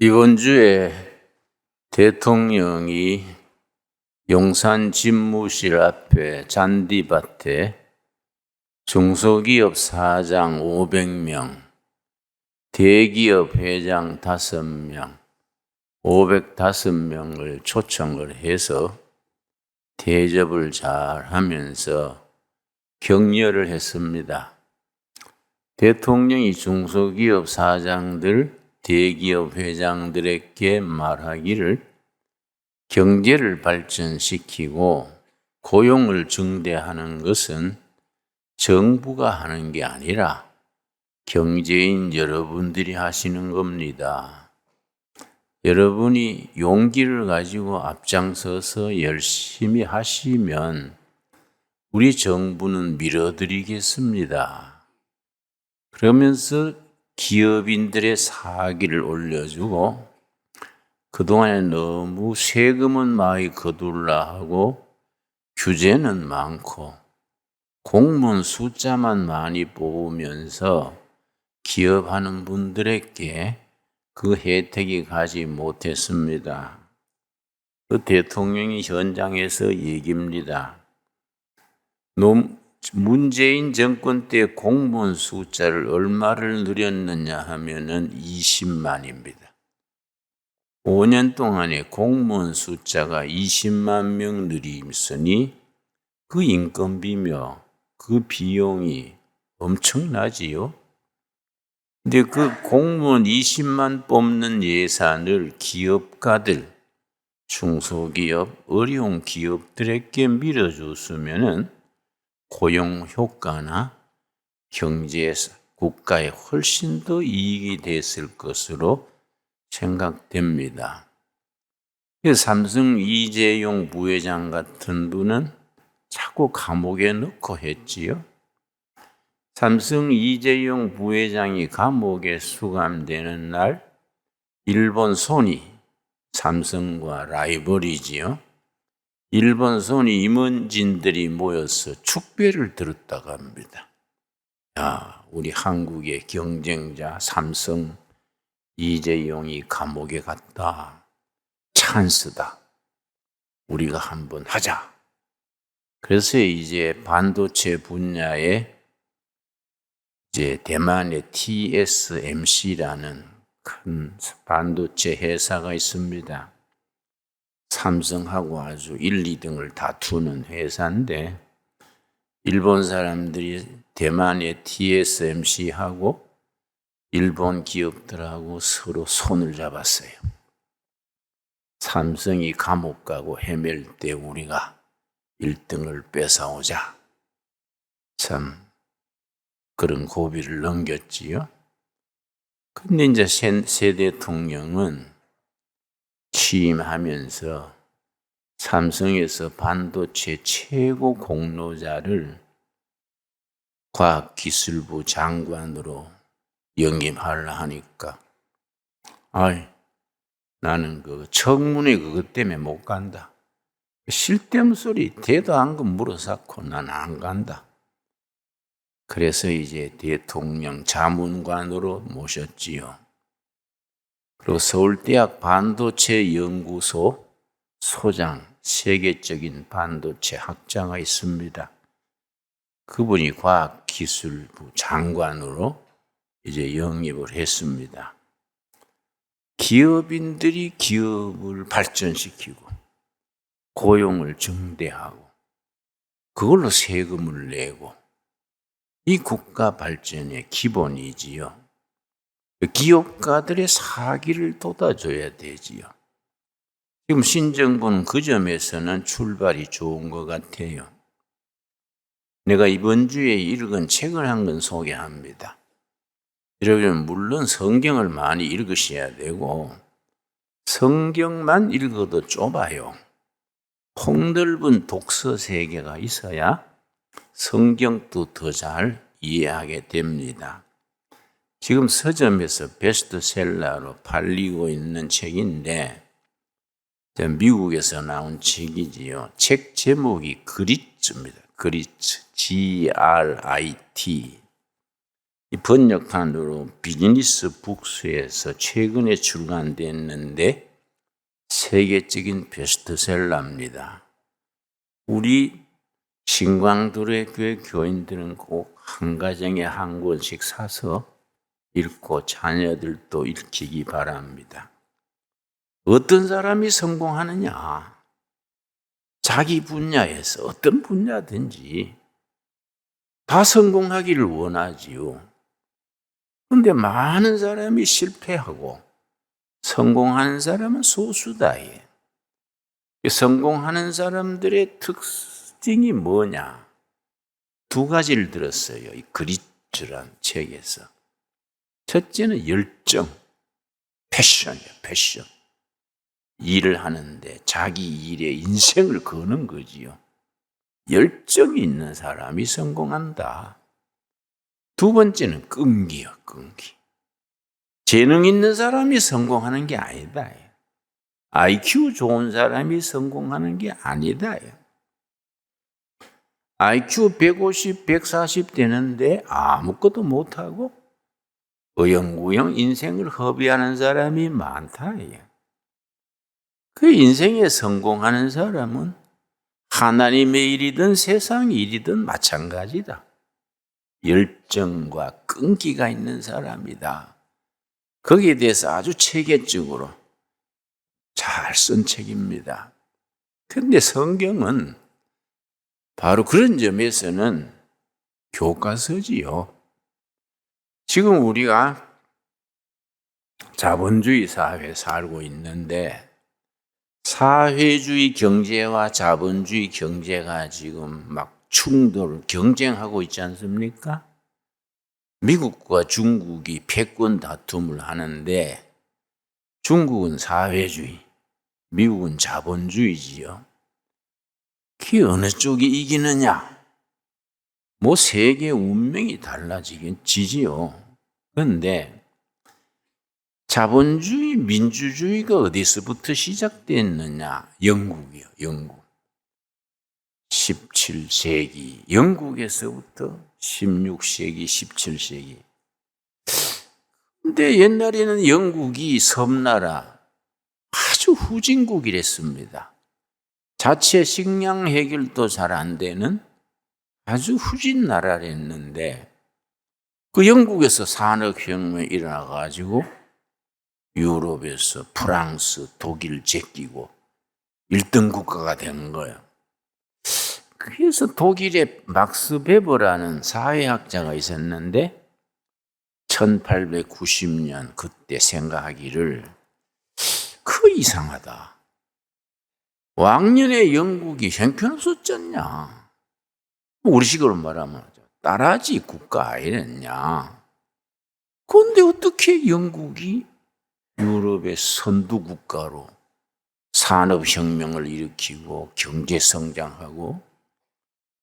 이번 주에 대통령이 용산 집무실 앞에 잔디밭에 중소기업 사장 500명, 대기업 회장 5명, 505명을 초청을 해서 대접을 잘 하면서 격려를 했습니다. 대통령이 중소기업 사장들, 대기업 회장들에게 말하기를 경제를 발전시키고 고용을 증대하는 것은 정부가 하는 게 아니라 경제인 여러분들이 하시는 겁니다. 여러분이 용기를 가지고 앞장서서 열심히 하시면 우리 정부는 밀어드리겠습니다. 그러면서 기업인들의 사기를 올려주고 그동안에 너무 세금은 많이 거둘라 하고 규제는 많고 공무원 숫자만 많이 뽑으면서 기업하는 분들에게 그 혜택이 가지 못했습니다. 그 대통령이 현장에서 얘기입니다. 문재인 정권 때 공무원 숫자를 얼마를 늘렸느냐 하면은 20만입니다. 5년 동안에 공무원 숫자가 20만 명 늘었으니 그 인건비며 그 비용이 엄청나지요. 근데 그 공무원 20만 뽑는 예산을 기업가들, 중소기업, 어려운 기업들에게 밀어줬으면은 고용 효과나 경제에서 국가에 훨씬 더 이익이 됐을 것으로 생각됩니다. 삼성 이재용 부회장 같은 분은 자꾸 감옥에 넣고 했지요. 삼성 이재용 부회장이 감옥에 수감되는 날 일본 소니, 삼성과 라이벌이지요. 일본 소니 임원진들이 모여서 축배를 들었다고 합니다. 야, 우리 한국의 경쟁자 삼성 이재용이 감옥에 갔다. 찬스다. 우리가 한번 하자. 그래서 이제 반도체 분야에 이제 대만의 TSMC라는 큰 반도체 회사가 있습니다. 삼성하고 아주 1, 2등을 다투는 회사인데 일본 사람들이 대만의 TSMC하고 일본 기업들하고 서로 손을 잡았어요. 삼성이 감옥 가고 헤맬 때 우리가 1등을 뺏어오자. 참 그런 고비를 넘겼지요. 근데 이제 새 대통령은 취임하면서 삼성에서 반도체 최고 공로자를 과학기술부 장관으로 영입하려 하니까 나는 그 청문회 그것 때문에 못 간다. 쓸데없는 소리 대도 안 건 물어쌓고 난 안 간다. 그래서 이제 대통령 자문관으로 모셨지요. 그리고 서울대학 반도체 연구소 소장, 세계적인 반도체 학자가 있습니다. 그분이 과학기술부 장관으로 이제 영입을 했습니다. 기업인들이 기업을 발전시키고 고용을 증대하고 그걸로 세금을 내고 이 국가 발전의 기본이지요. 기업가들의 사기를 돋아줘야 되지요. 지금 신정부는 그 점에서는 출발이 좋은 것 같아요. 내가 이번 주에 읽은 책을 한 권 소개합니다. 여러분 물론 성경을 많이 읽으셔야 되고 성경만 읽어도 좁아요. 폭넓은 독서 세계가 있어야 성경도 더 잘 이해하게 됩니다. 지금 서점에서 베스트셀러로 팔리고 있는 책인데 미국에서 나온 책이지요. 책 제목이 그리츠입니다. 그리츠, Grit. 이 번역판으로 비즈니스 북스에서 최근에 출간됐는데 세계적인 베스트셀러입니다. 우리 신광도래 교회 교인들은 꼭 한 가정에 한 권씩 사서 읽고 자녀들도 읽히기 바랍니다. 어떤 사람이 성공하느냐? 자기 분야에서 어떤 분야든지 다 성공하기를 원하지요. 그런데 많은 사람이 실패하고 성공하는 사람은 소수다. 성공하는 사람들의 특징이 뭐냐? 두 가지를 들었어요. 이 그리츠란 책에서. 첫째는 열정, 패션이에요. 패션. 일을 하는데 자기 일에 인생을 거는 거지요. 열정이 있는 사람이 성공한다. 두 번째는 끈기요, 끈기. 재능 있는 사람이 성공하는 게 아니다. IQ 좋은 사람이 성공하는 게 아니다. IQ 150, 140 되는데 아무것도 못하고 어영부영 인생을 허비하는 사람이 많다. 그 인생에 성공하는 사람은 하나님의 일이든 세상 일이든 마찬가지다. 열정과 끈기가 있는 사람이다. 거기에 대해서 아주 체계적으로 잘 쓴 책입니다. 그런데 성경은 바로 그런 점에서는 교과서지요. 지금 우리가 자본주의 사회에 살고 있는데 사회주의 경제와 자본주의 경제가 지금 막 경쟁하고 있지 않습니까? 미국과 중국이 패권 다툼을 하는데 중국은 사회주의, 미국은 자본주의지요. 그 어느 쪽이 이기느냐? 뭐 세계 운명이 달라지지요. 그런데 자본주의, 민주주의가 어디서부터 시작됐느냐? 영국이요, 영국. 17세기, 영국에서부터 16세기, 17세기. 근데 옛날에는 영국이 섬나라, 아주 후진국이랬습니다. 자체 식량 해결도 잘 안 되는 아주 후진 나라랬는데 그 영국에서 산업혁명이 일어나가지고 유럽에서 프랑스, 독일 제끼고 1등 국가가 된 거예요. 그래서 독일의 막스 베버라는 사회학자가 있었는데 1890년 그때 생각하기를 그 이상하다. 왕년의 영국이 형편없었잖냐. 우리식으로 말하면 따라지 국가 아니랬냐. 그런데 어떻게 영국이 유럽의 선두 국가로 산업혁명을 일으키고 경제성장하고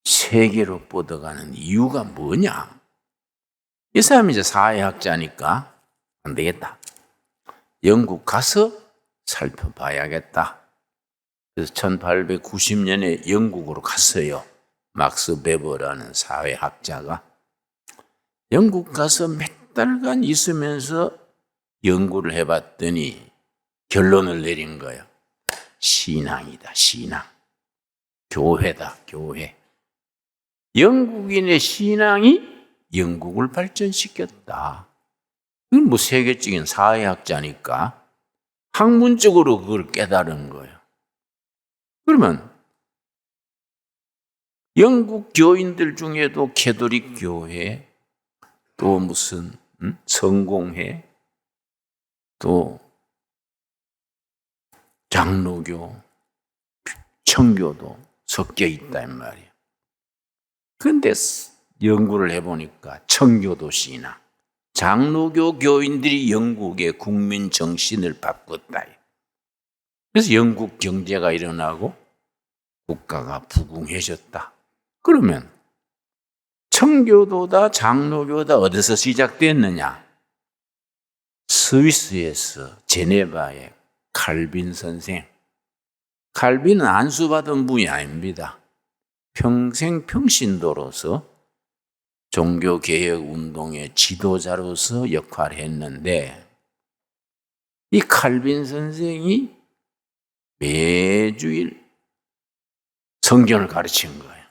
세계로 뻗어가는 이유가 뭐냐? 이 사람이 이제 사회학자니까 안 되겠다. 영국 가서 살펴봐야겠다. 그래서 1890년에 영국으로 갔어요. 막스 베버라는 사회학자가. 영국 가서 몇 달간 있으면서 연구를 해봤더니 결론을 내린 거예요. 신앙이다, 신앙. 교회다, 교회. 영국인의 신앙이 영국을 발전시켰다. 이건 뭐 세계적인 사회학자니까 학문적으로 그걸 깨달은 거예요. 그러면 영국 교인들 중에도 캐톨릭 교회, 또 무슨 성공회, 또 장로교, 청교도 섞여 있단 말이에요. 그런데 연구를 해보니까 청교도 신앙, 장로교 교인들이 영국의 국민 정신을 바꿨다. 그래서 영국 경제가 일어나고 국가가 부궁해졌다. 그러면 청교도다 장로교다 어디서 시작됐느냐? 스위스에서 제네바의 칼빈 선생. 칼빈은 안수받은 분이 아닙니다. 평생 평신도로서 종교개혁 운동의 지도자로서 역할을 했는데 이 칼빈 선생이 매주일 성경을 가르친 거예요.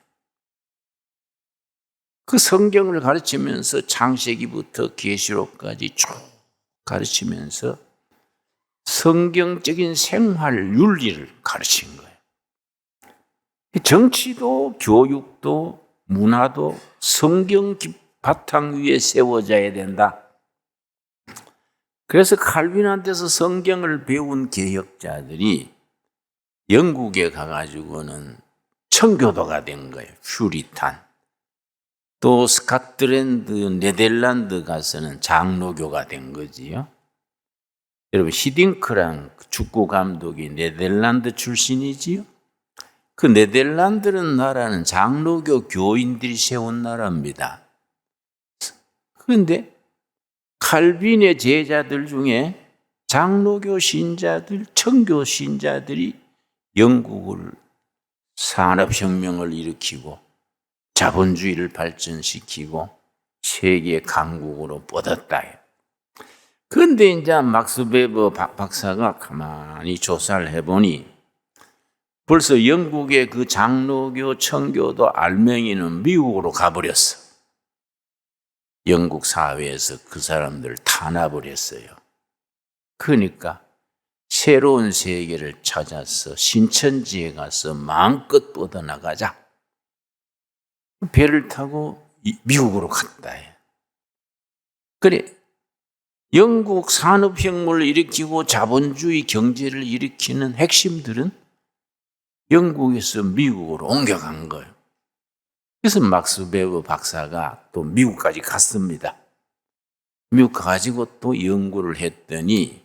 그 성경을 가르치면서 창세기부터 계시록까지 쭉 가르치면서 성경적인 생활 윤리를 가르친 거예요. 정치도 교육도 문화도 성경 바탕 위에 세워져야 된다. 그래서 칼빈한테서 성경을 배운 개혁자들이 영국에 가가지고는 청교도가 된 거예요. 퓨리탄. 또 스코틀랜드, 네덜란드 가서는 장로교가 된 거지요. 여러분 히딩크랑 축구 감독이 네덜란드 출신이지요. 그 네덜란드는 나라는 장로교 교인들이 세운 나라입니다. 그런데 칼빈의 제자들 중에 장로교 신자들, 청교 신자들이 영국을 산업혁명을 일으키고 자본주의를 발전시키고 세계 강국으로 뻗었다. 그런데 이제 막스 베버 박사가 가만히 조사를 해보니 벌써 영국의 그 장로교, 청교도 알맹이는 미국으로 가버렸어. 영국 사회에서 그 사람들을 탄압을 했어요. 그러니까 새로운 세계를 찾아서 신천지에 가서 마음껏 뻗어나가자. 배를 타고 미국으로 갔다. 그래, 영국 산업혁명을 일으키고 자본주의 경제를 일으키는 핵심들은 영국에서 미국으로 옮겨간 거예요. 그래서 막스 베버 박사가 또 미국까지 갔습니다. 미국 가지고 또 연구를 했더니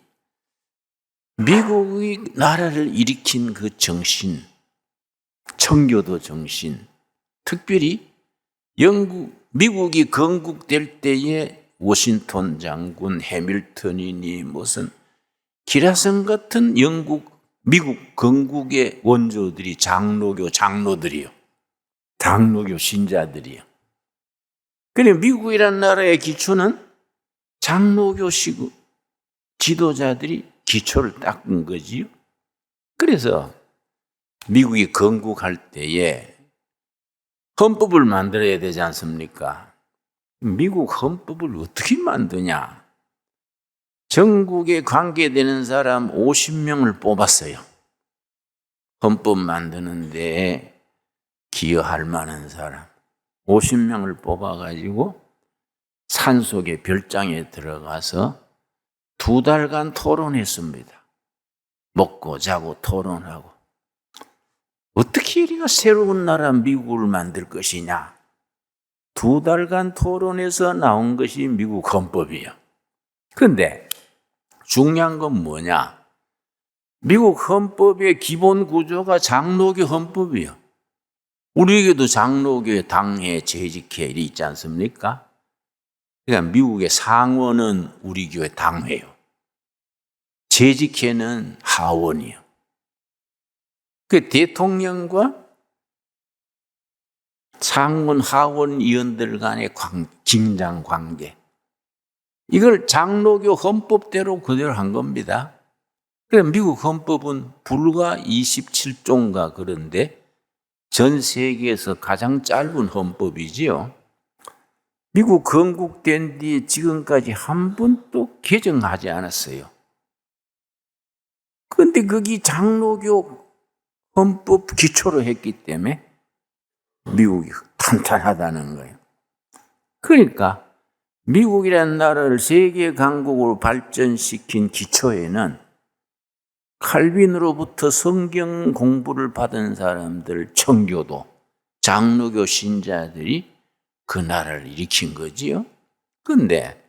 미국이 나라를 일으킨 그 정신, 청교도 정신, 특별히 미국이 건국될 때에 워싱턴 장군, 해밀턴이니 무슨 기라성 같은 미국 건국의 원조들이 장로들이요. 장로교 신자들이요. 그래 미국이란 나라의 기초는 장로교식 지도자들이 기초를 닦은 거지요. 그래서 미국이 건국할 때에 헌법을 만들어야 되지 않습니까? 미국 헌법을 어떻게 만드냐? 전국에 관계되는 사람 50명을 뽑았어요. 헌법 만드는 데 기여할 만한 사람 50명을 뽑아가지고 산속의 별장에 들어가서 2달간 토론했습니다. 먹고 자고 토론하고 어떻게 우리가 새로운 나라 미국을 만들 것이냐. 2달간 토론해서 나온 것이 미국 헌법이에요. 그런데 중요한 건 뭐냐. 미국 헌법의 기본 구조가 장로교 헌법이에요. 우리에게도 장로교의 당회, 재직회 이 있지 않습니까? 그러니까 미국의 상원은 우리 교회 당회요. 재직회는 하원이요. 그 대통령과 상원, 하원 의원들 간의 긴장 관계. 이걸 장로교 헌법대로 그대로 한 겁니다. 그래서 미국 헌법은 불과 27조인가 그런데 전 세계에서 가장 짧은 헌법이지요. 미국 건국된 뒤에 지금까지 한 번도 개정하지 않았어요. 그런데 거기 장로교 헌법 기초로 했기 때문에 미국이 탄탄하다는 거예요. 그러니까 미국이라는 나라를 세계 강국으로 발전시킨 기초에는 칼빈으로부터 성경 공부를 받은 사람들, 청교도, 장로교 신자들이 그 나라를 일으킨 거지요. 그런데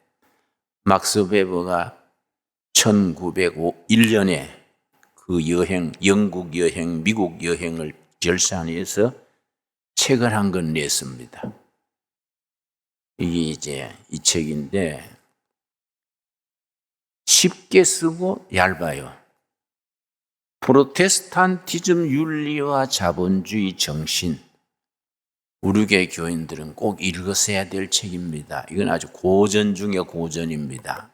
막스 베버가 1901년에 그 영국 여행, 미국 여행을 결산해서 책을 한 권 냈습니다. 이게 이제 이 책인데 쉽게 쓰고 얇아요. 프로테스탄티즘 윤리와 자본주의 정신, 우리 교회 교인들은 꼭 읽으셔야 될 책입니다. 이건 아주 고전 중에 고전입니다.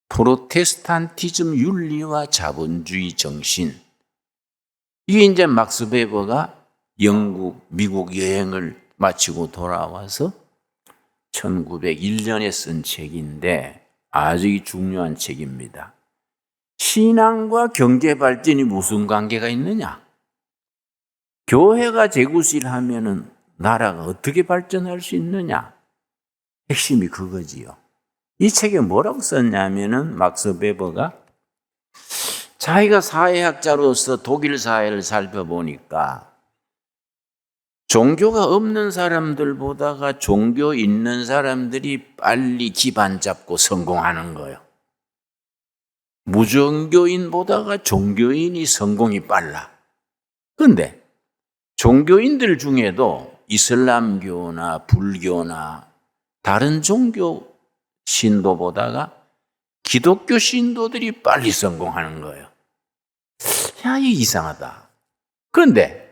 프로테스탄티즘 윤리와 자본주의 정신. 이게 이제 막스 베버가 영국, 미국 여행을 마치고 돌아와서 1901년에 쓴 책인데 아주 중요한 책입니다. 신앙과 경제 발전이 무슨 관계가 있느냐? 교회가 재구실하면은 나라가 어떻게 발전할 수 있느냐? 핵심이 그거지요. 이 책에 뭐라고 썼냐면은 막스 베버가 자기가 사회학자로서 독일 사회를 살펴보니까 종교가 없는 사람들보다가 종교 있는 사람들이 빨리 기반 잡고 성공하는 거예요. 무종교인보다가 종교인이 성공이 빨라. 그런데 종교인들 중에도 이슬람교나 불교나 다른 종교 신도보다가 기독교 신도들이 빨리 성공하는 거예요. 야, 이게 이상하다. 그런데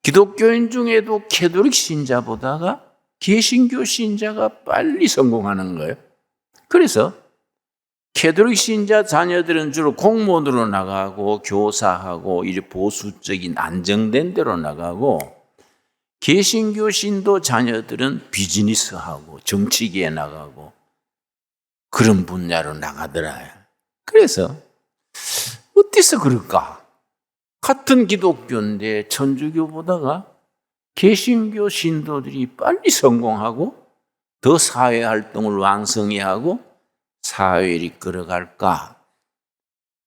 기독교인 중에도 캐톨릭 신자보다가 개신교 신자가 빨리 성공하는 거예요. 그래서 캐톨릭 신자 자녀들은 주로 공무원으로 나가고 교사하고 이제 보수적인 안정된 데로 나가고 개신교 신도 자녀들은 비즈니스하고 정치계에 나가고 그런 분야로 나가더라. 그래서 어디서 그럴까? 같은 기독교인데 천주교보다가 개신교 신도들이 빨리 성공하고 더 사회활동을 왕성히 하고 사회를 이끌어갈까?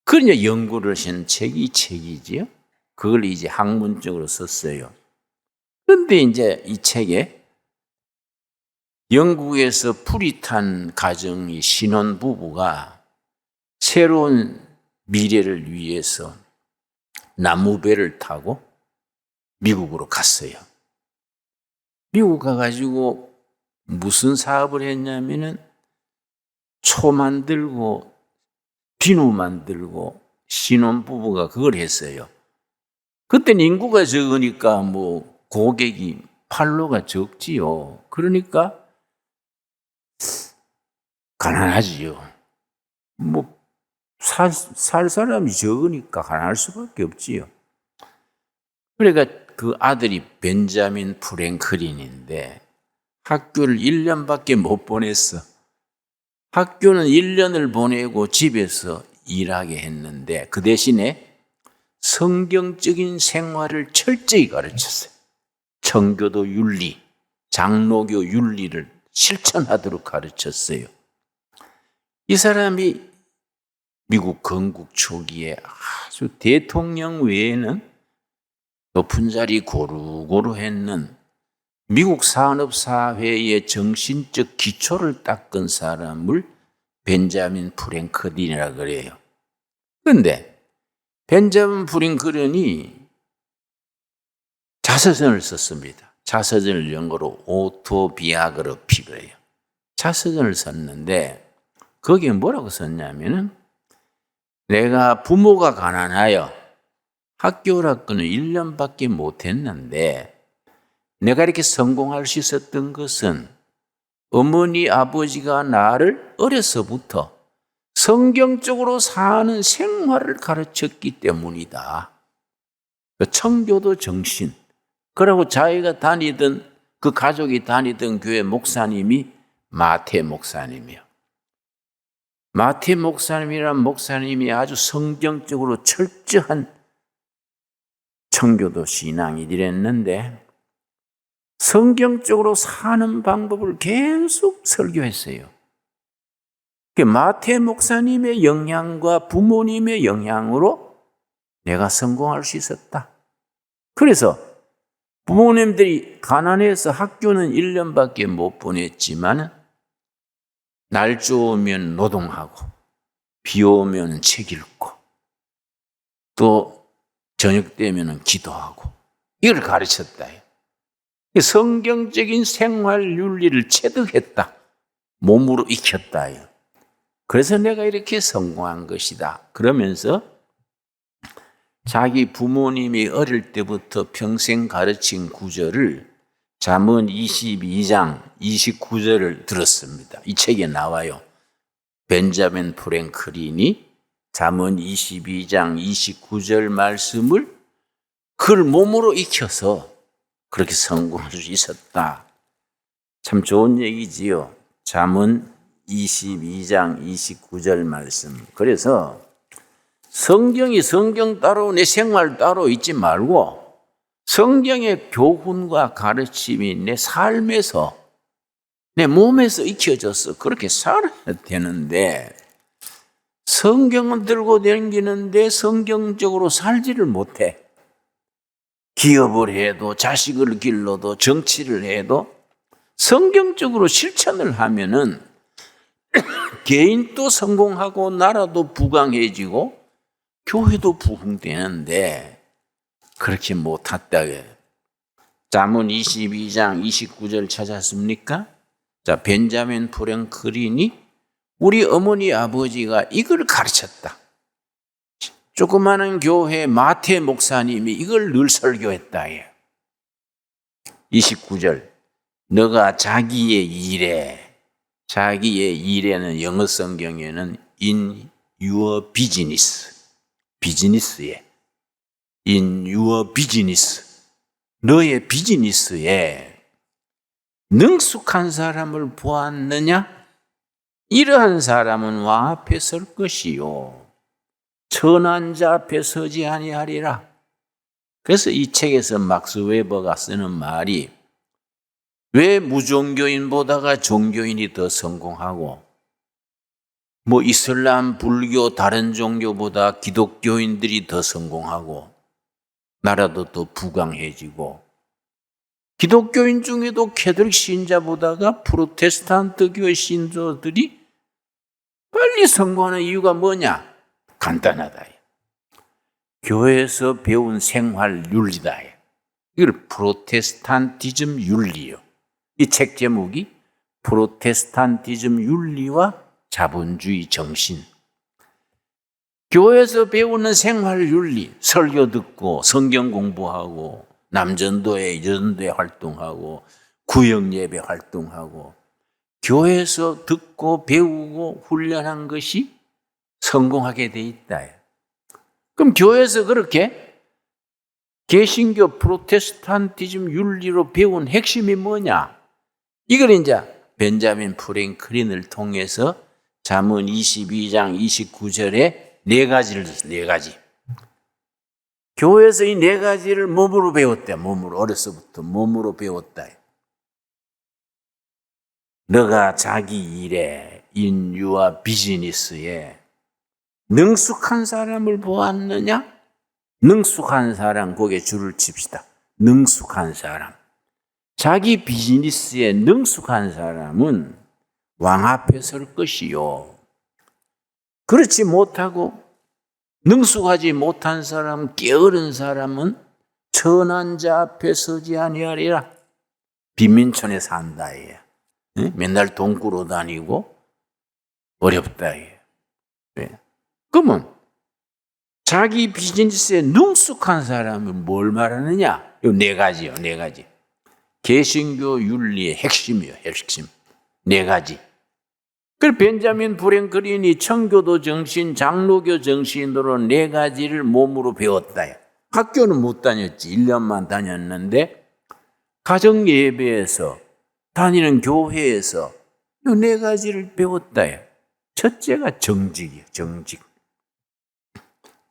그런 연구를 한 책이 이 책이지요. 그걸 이제 학문적으로 썼어요. 그런데 이제 이 책에 영국에서 프리탄 가정의 신혼 부부가 새로운 미래를 위해서 나무배를 타고 미국으로 갔어요. 미국 가가지고 무슨 사업을 했냐면은 초 만들고 비누 만들고 신혼부부가 그걸 했어요. 그때는 인구가 적으니까 뭐 고객이 판로가 적지요. 그러니까 가난하지요. 뭐 살 사람이 적으니까 가난할 수밖에 없지요. 그러니까 그 아들이 벤자민 프랭클린인데 학교를 1년밖에 못 보냈어. 학교는 1년을 보내고 집에서 일하게 했는데 그 대신에 성경적인 생활을 철저히 가르쳤어요. 청교도 윤리, 장로교 윤리를 실천하도록 가르쳤어요. 이 사람이 미국 건국 초기에 아주 대통령 외에는 높은 자리 고루고루 했는 미국 산업사회의 정신적 기초를 닦은 사람을 벤자민 프랭클린이라 그래요. 그런데 벤자민 프랭클린이 자서전을 썼습니다. 자서전을 영어로 오토비아그래피래요. 자서전을 썼는데 거기에 뭐라고 썼냐면은 내가 부모가 가난하여 학교학교는 1년밖에 못했는데 내가 이렇게 성공할 수 있었던 것은 어머니 아버지가 나를 어려서부터 성경적으로 사는 생활을 가르쳤기 때문이다. 청교도 정신. 그리고 자기가 다니던 그 가족이 다니던 교회 목사님이 마태 목사님이요. 마태 목사님이란 목사님이 아주 성경적으로 철저한 청교도 신앙이 이랬는데 성경적으로 사는 방법을 계속 설교했어요. 마태 목사님의 영향과 부모님의 영향으로 내가 성공할 수 있었다. 그래서 부모님들이 가난해서 학교는 1년밖에 못 보냈지만 날 좋으면 노동하고 비 오면 책 읽고 또 저녁 되면 기도하고 이걸 가르쳤다. 성경적인 생활 윤리를 체득했다. 몸으로 익혔다. 그래서 내가 이렇게 성공한 것이다. 그러면서 자기 부모님이 어릴 때부터 평생 가르친 구절을 잠언 22장 29절을 들었습니다. 이 책에 나와요. 벤자민 프랭클린이 잠언 22장 29절 말씀을 그걸 몸으로 익혀서 그렇게 성공할 수 있었다. 참 좋은 얘기지요. 잠언 22장 29절 말씀. 그래서 성경이 성경 따로 내 생활 따로 있지 말고 성경의 교훈과 가르침이 내 삶에서 내 몸에서 익혀져서 그렇게 살아야 되는데 성경은 들고 다니는데 성경적으로 살지를 못해. 기업을 해도 자식을 길러도 정치를 해도 성경적으로 실천을 하면은 개인도 성공하고 나라도 부강해지고 교회도 부흥되는데 그렇게 못했다. 잠언 22장 29절 찾았습니까? 자, 벤자민 프랭클린이 우리 어머니 아버지가 이걸 가르쳤다. 조그마한 교회 마태 목사님이 이걸 늘 설교했다. 29절 너가 자기의 일에는 영어 성경에는 in your business, 비즈니스에 in your business, 너의 비즈니스에 능숙한 사람을 보았느냐? 이러한 사람은 왕 앞에 설 것이요 천한 자 앞에 서지 아니하리라. 그래서 이 책에서 막스 웨버가 쓰는 말이 왜 무종교인보다가 종교인이 더 성공하고 뭐 이슬람, 불교, 다른 종교보다 기독교인들이 더 성공하고 나라도 더 부강해지고 기독교인 중에도 캐톨릭 신자보다가 프로테스탄트 교회 신조들이 빨리 성공하는 이유가 뭐냐? 간단하다. 교회에서 배운 생활 윤리다. 이걸 프로테스탄티즘 윤리요. 이 책 제목이 프로테스탄티즘 윤리와 자본주의 정신. 교회에서 배우는 생활 윤리, 설교 듣고 성경 공부하고 남전도회, 여전도회 활동하고 구역 예배 활동하고 교회에서 듣고 배우고 훈련한 것이 성공하게 돼 있다. 그럼 교회에서 그렇게 개신교 프로테스탄티즘 윤리로 배운 핵심이 뭐냐? 이걸 이제 벤자민 프랭클린을 통해서 잠언 22장 29절에 네 가지를 줬어요. 네 가지. 교회에서 이 네 가지를 몸으로 배웠대. 몸으로. 어려서부터 몸으로 배웠다. 너가 자기 일에, 인유와 비즈니스에 능숙한 사람을 보았느냐? 능숙한 사람, 거기에 줄을 칩시다. 능숙한 사람. 자기 비즈니스에 능숙한 사람은 왕 앞에 설 것이요. 그렇지 못하고 능숙하지 못한 사람, 게으른 사람은 천한 자 앞에 서지 아니하리라. 빈민촌에 산다. 맨날 돈 꾸러 다니고 어렵다. 그러면 자기 비즈니스에 능숙한 사람은 뭘 말하느냐? 이 네 가지요. 네 가지. 개신교 윤리의 핵심이요. 핵심. 네 가지. 그 벤자민 프랭클린이 청교도 정신, 장로교 정신으로 네 가지를 몸으로 배웠다. 학교는 못 다녔지. 1년만 다녔는데 가정 예배에서 다니는 교회에서 이 네 가지를 배웠다. 첫째가 정직이에요. 정직.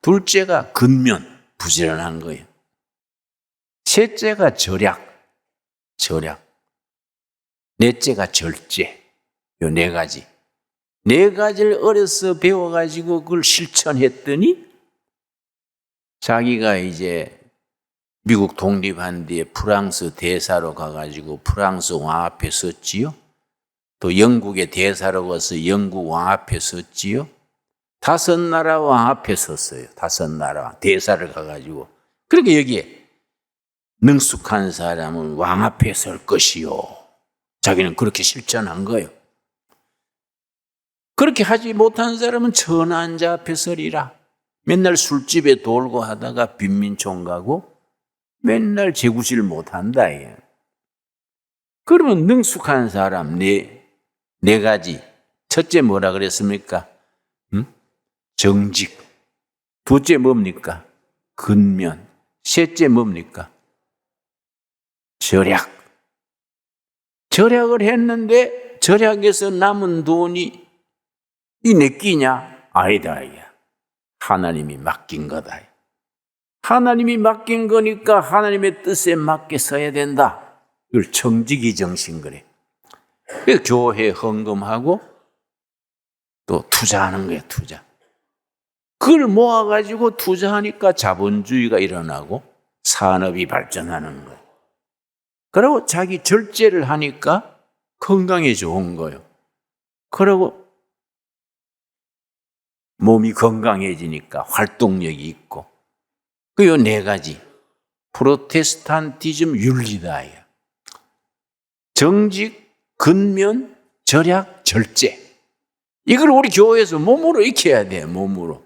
둘째가 근면, 부지런한 거예요. 셋째가 절약. 넷째가 절제. 이 네 가지. 네 가지를 어려서 배워가지고 그걸 실천했더니 자기가 이제 미국 독립한 뒤에 프랑스 대사로 가가지고 프랑스 왕 앞에 섰지요. 또 영국의 대사로 가서 영국 왕 앞에 섰지요. 5나라 왕 앞에 섰어요. 5나라 대사를 가가지고. 그러니까 여기에 능숙한 사람은 왕 앞에 설 것이요. 자기는 그렇게 실천한 거예요. 그렇게 하지 못한 사람은 천한 자 앞에 서리라. 맨날 술집에 돌고 하다가 빈민촌 가고 맨날 재구실 못한다. 그러면 능숙한 사람 네 가지. 첫째 뭐라 그랬습니까? 정직. 둘째 뭡니까? 근면. 셋째 뭡니까? 절약. 절약을 했는데 절약에서 남은 돈이 이 내 끼냐? 아니다. 하나님이 맡긴 거다. 하나님이 맡긴 거니까 하나님의 뜻에 맞게 써야 된다. 이걸 정직이 정신 그래. 그래서 교회 헌금하고 또 투자하는 거예요. 투자. 그걸 모아가지고 투자하니까 자본주의가 일어나고 산업이 발전하는 거예요. 그리고 자기 절제를 하니까 건강에 좋은 거예요. 그리고 몸이 건강해지니까 활동력이 있고. 그 요 네 가지. 프로테스탄티즘 윤리다. 정직, 근면, 절약, 절제. 이걸 우리 교회에서 몸으로 익혀야 돼, 몸으로.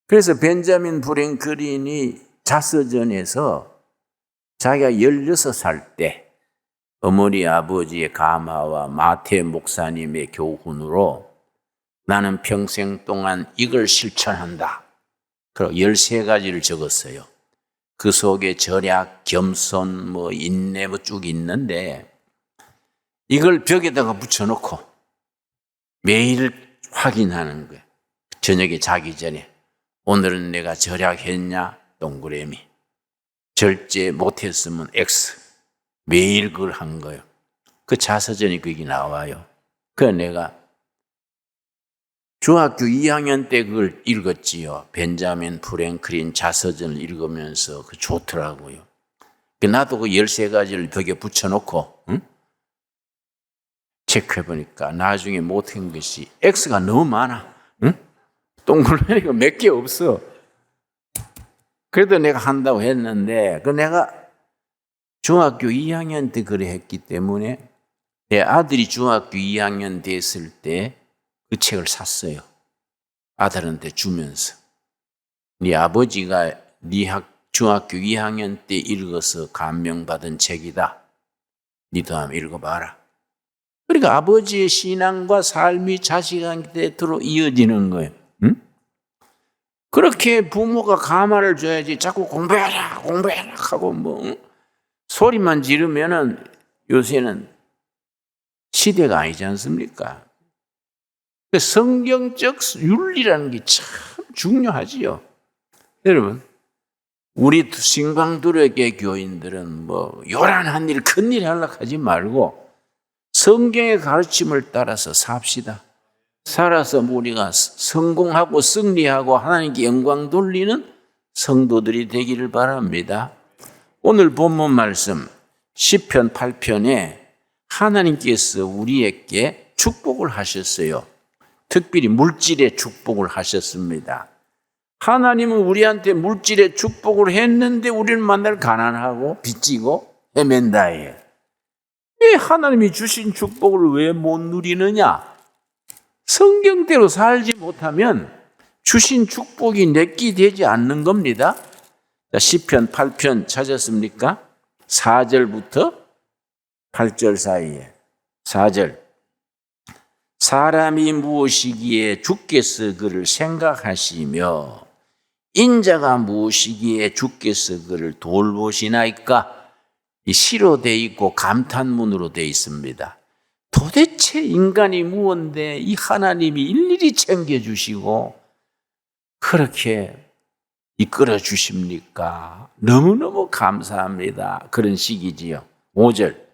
그래서 벤자민 프랭클린이 자서전에서 자기가 16살 때 어머니 아버지의 가마와 마태 목사님의 교훈으로 나는 평생 동안 이걸 실천한다. 그리고 13가지를 적었어요. 그 속에 절약, 겸손, 인내 쭉 있는데 이걸 벽에다가 붙여놓고 매일 확인하는 거예요. 저녁에 자기 전에 오늘은 내가 절약했냐? 동그라미. 절제 못했으면 X. 매일 그걸 한 거예요. 그 자서전이 거기 나와요. 그래서 내가 중학교 2학년 때 그걸 읽었지요. 벤자민 프랭클린 자서전을 읽으면서 그 좋더라고요. 나도 그 13가지를 벽에 붙여놓고 체크해보니까 나중에 못한 것이 X가 너무 많아. 동그라미가 몇 개 없어. 그래도 내가 한다고 했는데 내가 중학교 2학년 때 그래 했기 때문에 내 아들이 중학교 2학년 됐을 때 그 책을 샀어요. 아들한테 주면서. 네 아버지가 네 중학교 2학년 때 읽어서 감명받은 책이다. 니도 한번 읽어봐라. 그러니까 아버지의 신앙과 삶이 자식한테로 이어지는 거예요. 그렇게 부모가 가마를 줘야지 자꾸 공부해라 하고 소리만 지르면은 요새는 시대가 아니지 않습니까? 성경적 윤리라는 게 참 중요하지요. 여러분, 우리 신광두력의 교인들은 요란한 일, 큰일 하려고 하지 말고 성경의 가르침을 따라서 삽시다. 살아서 우리가 성공하고 승리하고 하나님께 영광 돌리는 성도들이 되기를 바랍니다. 오늘 본문 말씀 시편 8편에 하나님께서 우리에게 축복을 하셨어요. 특별히 물질의 축복을 하셨습니다. 하나님은 우리한테 물질의 축복을 했는데 우리는 만날 가난하고 빚지고 헤맨다 해요. 왜 하나님이 주신 축복을 왜 못 누리느냐? 성경대로 살지 못하면 주신 축복이 내게 되지 않는 겁니다. 시편 8편 찾았습니까? 4절부터 8절 사이에 4절. 사람이 무엇이기에 주께서 그를 생각하시며 인자가 무엇이기에 주께서 그를 돌보시나이까? 이 시로 돼 있고 감탄문으로 돼 있습니다. 도대체 인간이 무언데 이 하나님이 일일이 챙겨주시고 그렇게 이끌어 주십니까? 너무너무 감사합니다. 그런 식이지요. 5절.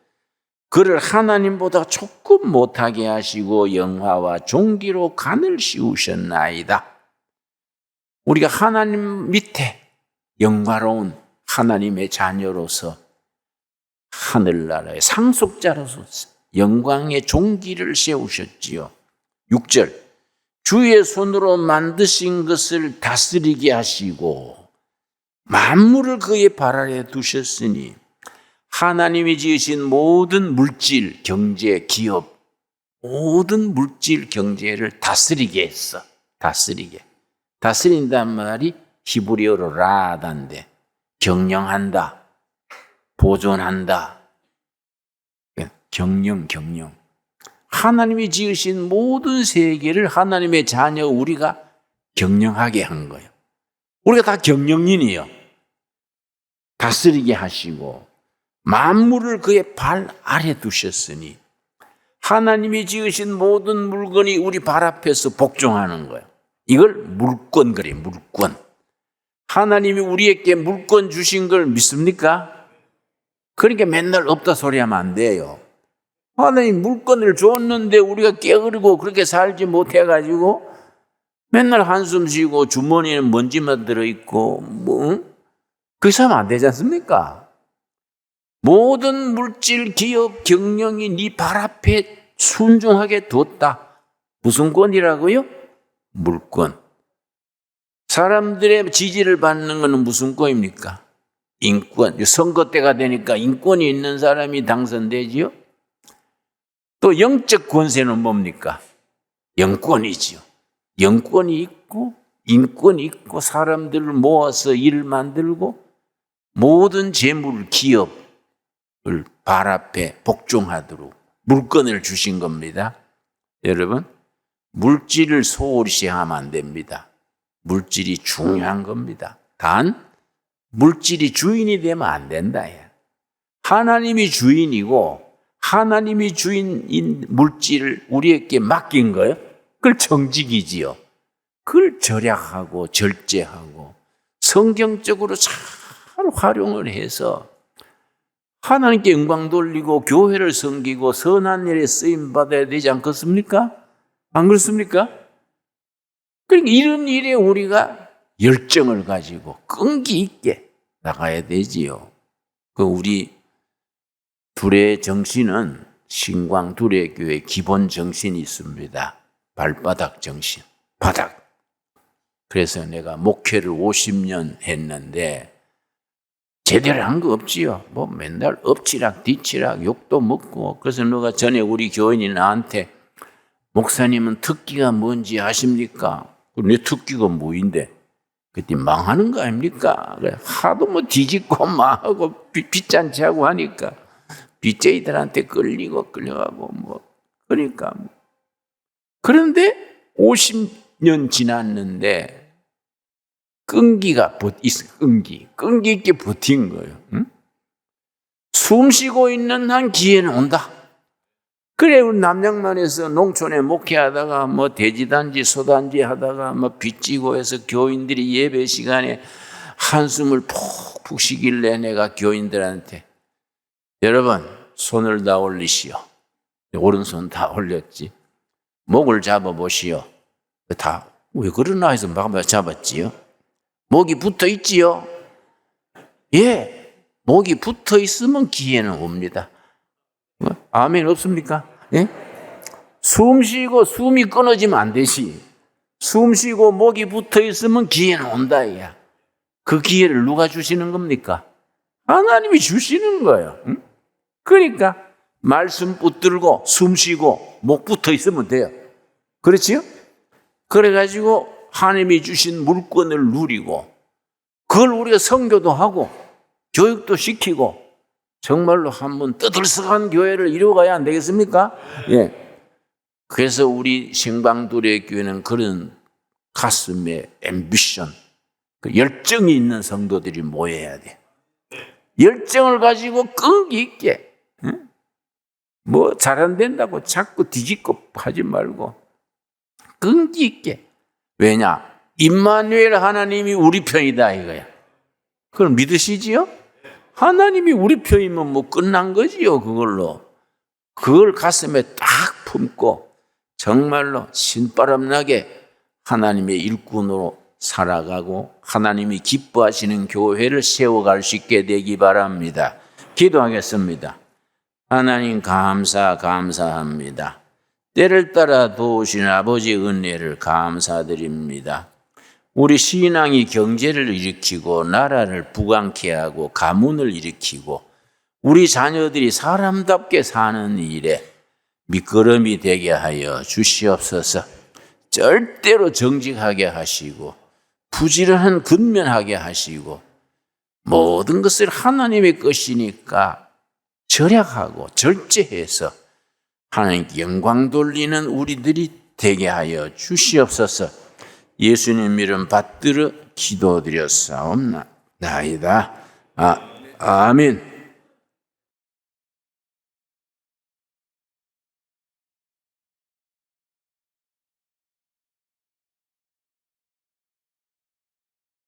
그를 하나님보다 조금 못하게 하시고 영화와 존귀로 간을 씌우셨나이다. 우리가 하나님 밑에 영화로운 하나님의 자녀로서 하늘나라의 상속자로서 영광의 존귀를 세우셨지요. 6절. 주의 손으로 만드신 것을 다스리게 하시고 만물을 그의 발 아래 두셨으니 하나님이 지으신 모든 물질, 경제, 기업, 모든 물질, 경제를 다스리게 했어. 다스리게. 다스린단 말이 히브리어로 라단데 경영한다, 보존한다, 경영. 하나님이 지으신 모든 세계를 하나님의 자녀 우리가 경영하게 한 거예요. 우리가 다 경영인이에요. 다스리게 하시고 만물을 그의 발 아래 두셨으니 하나님이 지으신 모든 물건이 우리 발 앞에서 복종하는 거예요. 이걸 물권 그래요. 물권. 하나님이 우리에게 물권 주신 걸 믿습니까? 그러니까 맨날 없다 소리하면 안 돼요. 하나님 물건을 줬는데 우리가 게으르고 그렇게 살지 못해가지고 맨날 한숨 쉬고 주머니에는 먼지만 들어있고 그렇게 하면 안 되지 않습니까? 모든 물질, 기업, 경영이 네 발 앞에 순종하게 뒀다. 무슨 권이라고요? 물권. 사람들의 지지를 받는 것은 무슨 권입니까? 인권. 선거 때가 되니까 인권이 있는 사람이 당선되지요. 또 영적 권세는 뭡니까? 영권이지요. 영권이 있고 인권이 있고 사람들을 모아서 일을 만들고 모든 재물, 기업을 발 앞에 복종하도록 물건을 주신 겁니다. 여러분, 물질을 소홀히 시행하면 안 됩니다. 물질이 중요한 겁니다. 단 물질이 주인이 되면 안 된다. 하나님이 주인이고 하나님이 주인인 물질을 우리에게 맡긴 거예요. 그걸 정직이지요. 그걸 절약하고 절제하고 성경적으로 잘 활용을 해서 하나님께 영광 돌리고 교회를 섬기고 선한 일에 쓰임 받아야 되지 않겠습니까? 안 그렇습니까? 그러니까 이런 일에 우리가 열정을 가지고 끈기 있게 나가야 되지요. 그 우리 두레 정신은 신광 두레교회 기본 정신이 있습니다. 발바닥 정신, 바닥. 그래서 내가 목회를 50년 했는데 제대로 한 거 없지요. 뭐 맨날 엎치락 뒤치락 욕도 먹고. 그래서 누가 전에 우리 교인이 나한테 목사님은 특기가 뭔지 아십니까? 내 특기가 뭐인데? 그때 망하는 거 아닙니까? 하도 뭐 뒤집고 망하고 빚잔치하고 하니까 빚쟁이들한테 끌려가고 뭐 그러니까. 그런데 50년 지났는데 끈기가 끈기 있게 버틴 거예요. 응? 숨 쉬고 있는 한 기회는 온다. 그래, 우리 남양만에서 농촌에 목회하다가 뭐 돼지단지 소단지 하다가 뭐 빚지고 해서 교인들이 예배 시간에 한숨을 푹푹 쉬길래 내가 교인들한테 여러분 손을 다 올리시오. 오른손 다 올렸지. 목을 잡아보시오. 다 왜 그러나 해서 막 잡았지요. 목이 붙어 있지요. 예, 목이 붙어 있으면 기회는 옵니다. 아멘 없습니까? 예? 숨 쉬고 숨이 끊어지면 안 되지. 숨 쉬고 목이 붙어 있으면 기회는 온다. 야. 그 기회를 누가 주시는 겁니까? 하나님이 주시는 거예요. 응? 그러니까 말씀 붙들고 숨 쉬고 목 붙어 있으면 돼요. 그렇지요? 그래가지고 하나님이 주신 물건을 누리고 그걸 우리가 선교도 하고 교육도 시키고 정말로 한번 떠들썩한 교회를 이루어가야 안 되겠습니까? 예. 그래서 우리 신광두레 교회는 그런 가슴에 앰비션, 그 열정이 있는 성도들이 모여야 돼. 열정을 가지고 끈기 있게, 응? 뭐 잘 안 된다고 자꾸 뒤집고 하지 말고 끈기 있게. 왜냐? 임마누엘 하나님이 우리 편이다 이거야. 그걸 믿으시지요? 하나님이 우리 편이면 뭐 끝난 거지요, 그걸로. 그걸 가슴에 딱 품고 정말로 신바람나게 하나님의 일꾼으로 살아가고 하나님이 기뻐하시는 교회를 세워갈 수 있게 되기 바랍니다. 기도하겠습니다. 하나님 감사합니다. 때를 따라 도우시는 아버지 은혜를 감사드립니다. 우리 신앙이 경제를 일으키고 나라를 부강케 하고 가문을 일으키고 우리 자녀들이 사람답게 사는 일에 밑거름이 되게 하여 주시옵소서. 절대로 정직하게 하시고 부지런한 근면하게 하시고 모든 것을 하나님의 것이니까 절약하고 절제해서 하나님께 영광 돌리는 우리들이 되게 하여 주시옵소서. 예수님 이름 받들어 기도드렸사옵나이다. 아멘.